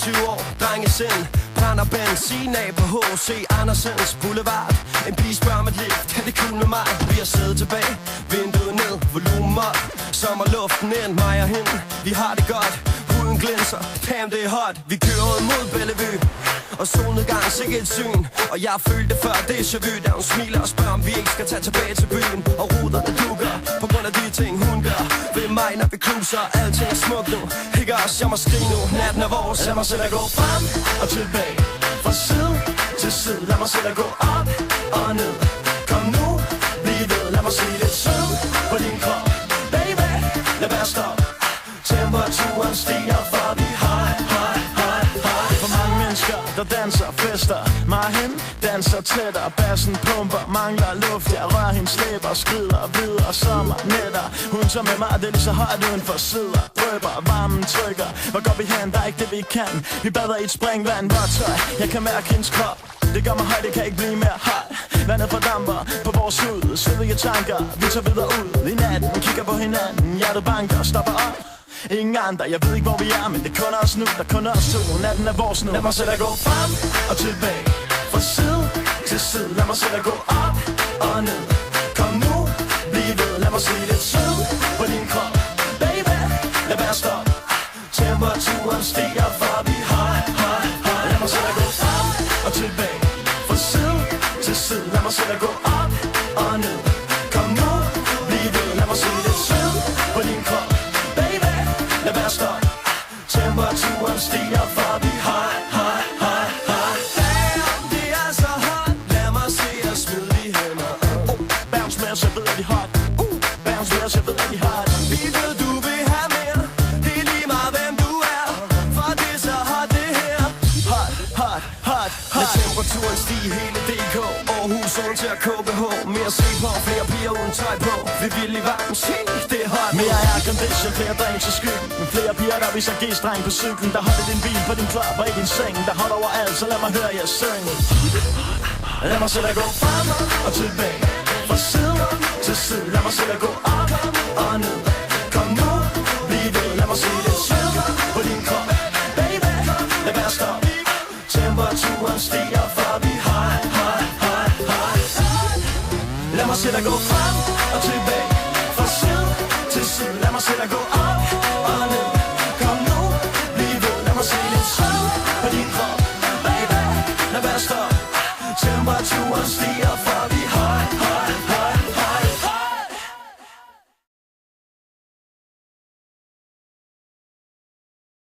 25 år, drengesind. Brænder benzin af på H.C. Andersens Boulevard. En pige spørger mit liv, kan det cool med mig? Vi har siddet tilbage, vinduet ned, volumen op. Sommerluften ind, mig og hende, vi har det godt. Huden glinser, damn det er hot. Vi kører ud mod Bellevue, og solnedgang sikke et syn. Og jeg følte før déjà vu, da hun smiler og spørger, om vi ikke skal tage tilbage til byen. Og ruder der dukker, på grund af de ting hun gør ved mig, når vi cruiser. Alting er smukt nu, ikke os, jeg må skrige nu. Natten er vores, lad mig selv at gå frem og tilbage, fra side til side. Lad mig selv at gå op og ned. Kom nu, bliv ved, lad mig se lidt sød på din krop. Baby, lad være stop. Temperaturen stiger, for vi high. For mange mennesker, der danser, fester. Mig og hende danser tættere. Bassen pumper, mangler luft. Jeg rører hende, slæber, skrider videre. Sommer, nætter. Hun tager med mig, det er lige så højt uden for sider. Drøber, varmen trykker. Hvor går vi hen? Der er ikke det vi kan. Vi bader i et springvand, vådt tøj. Jeg kan mærke hendes krop. Det gør mig højt, det kan ikke blive mere højt. Vandet fordamper på vores hud. Svedige tanker, vi tager videre ud i natten. Kigger på hinanden, hjertet banker, stopper op. Ingen andre, jeg ved ikke hvor vi er, men det er kun os nu, der kun os to. Natten er vores nu. Lad mig selv at gå frem og tilbage, fra side til side. Lad mig selv at gå op og ned. Kom nu, bliv ved, lad mig se lidt sød på din krop. Baby, lad være stop. Temperaturen stiger, for vi high. Lad mig selv at gå frem og tilbage, fra side til side. Lad mig selv at gå op og ned. Kom nu, bliv ved, lad mig se lidt sød på din krop. Lad være stop. Temperaturen stiger, for vi high. Damn, det er så hot. Lad mig se jer smide de hænder. Bounce med os, jeg ved at de hot. Bounce med os, jeg ved at de hot. Vi ved du vil have mere. Det er lige meget hvem du er, for det er så hot det her. Hot. Lad temperaturen stige hele DK. Aarhus, Odense til KBH. Mere se på, flere piger uden tøj på. Vi vil i varmen, det er hot. Mere aircondition, flere drinks i skyggen. Flere piger, der viser G-streng på cyklen. Der holder din bil på din klap og i din seng. Der holder overalt, så lad mig høre jer synge. Lad mig selv at gå frem og tilbage, fra side til side. Lad mig selv at gå op og ned. Kom nu, bliv ved, lad mig se lidt sød på din krop. Baby, lad være stop. Temperaturen stiger, for vi high. Lad mig selv at gå frem og tilbage, fra side til side. Lad mig selv at gå op